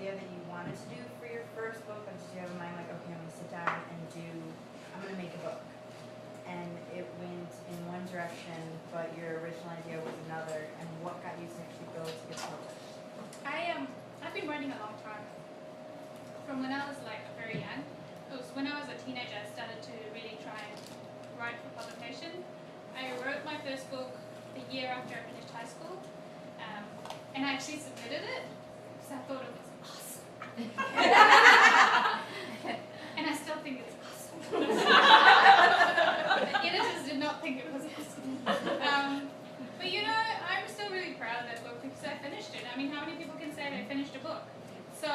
idea that you wanted to do for your first book, or did you have in mind, like, okay, I'm going to sit down and I'm going to make a book? And it went in one direction, but your original idea was another, and what got you to actually go to get published? I've been writing a long time. From when I was like very young. It was when I was a teenager I started to really try and write for publication. I wrote my first book the year after I finished high school, and I actually submitted it because I thought it was awesome. And I still think it's awesome. The editors did not think it was awesome. But you know, I'm still really proud of that book because I finished it. I mean, how many people can say they finished a book? So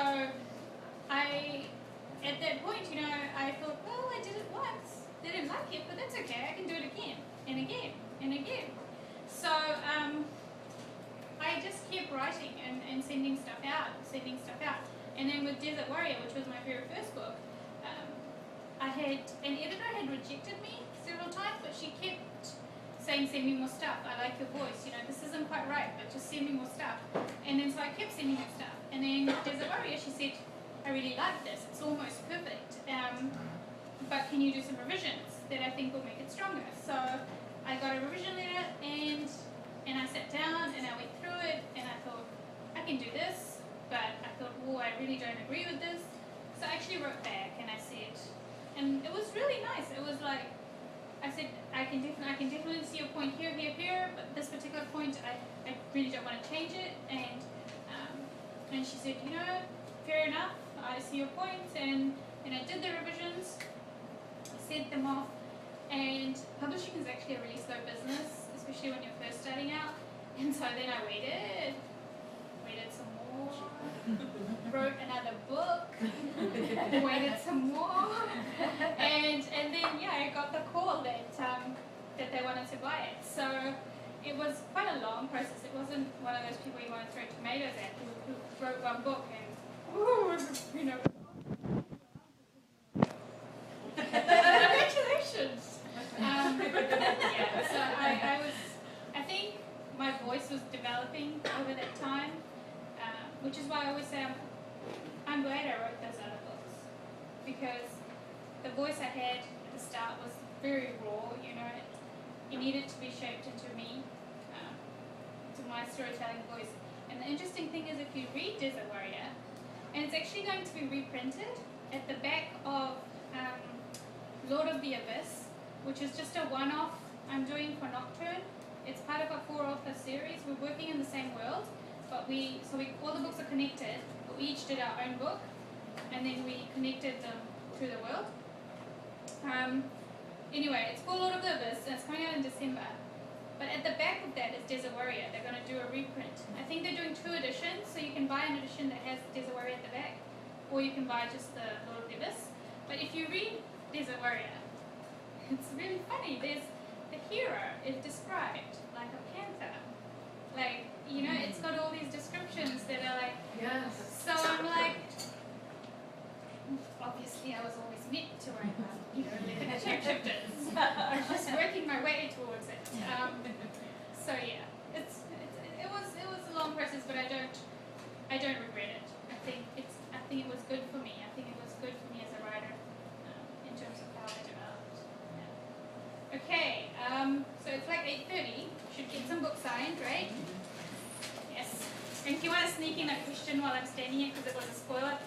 at that point, you know, I thought, well, I did it once. Didn't like it, but that's okay. I can do it again and again and again. So I just kept writing and sending stuff out. And then with Desert Warrior, which was my very first book, an editor had rejected me several times, but she kept saying, send me more stuff. I like your voice. You know, this isn't quite right, but just send me more stuff. And then so I kept sending her stuff. And then Desert Warrior, she said, I really like this. It's almost perfect. But can you do some revisions that I think will make it stronger? So I got a revision letter and I sat down and I went through it and I thought, I can do this. But I thought, oh, I really don't agree with this. So I actually wrote back and I said, and it was really nice. It was like, I said, I can definitely see your point here, but this particular point, I really don't want to change it. And she said, you know, fair enough. I see your points, and I did the revisions, sent them off, and publishing is actually a really slow business, especially when you're first starting out. And so then I waited some more, wrote another book, waited some more, and then I got the call that they wanted to buy it. So it was quite a long process. It wasn't one of those people you want to throw tomatoes at who wrote one book and you know. Congratulations. So I think my voice was developing over that time, which is why I always say I'm glad I wrote those other books, because the voice I had at the start was very raw, you know, it needed to be shaped into me, to my storytelling voice. And the interesting thing is, if you read Desert Warrior, and it's actually going to be reprinted at the back of Lord of the Abyss, which is just a one-off I'm doing for Nocturne. It's part of a 4-author series. We're working in the same world, but all the books are connected, but we each did our own book, and then we connected them to the world. Anyway, it's called Lord of the Abyss, and it's coming out in December. But at the back of that is Desert Warrior. They're going to do a reprint. I think they're doing 2 editions, so you can buy an edition that has Desert Warrior at the back, or you can buy just the Lord of the Abyss. But if you read Desert Warrior, it's really funny. The hero is described like a panther. Like, you know, it's got all these descriptions that are like, yes. So I'm like, obviously I was always meant to write about, you know, living a shapeshifters. I was just working my way towards it. So yeah, it was a long process, but I don't regret it. I think it was good for me. I think it was good for me as a writer, in terms of how I developed. Yeah. Okay, so it's like 8:30. Should get some books signed, right? Yes. And if you want to sneak in a question while I'm standing here because it was a spoiler.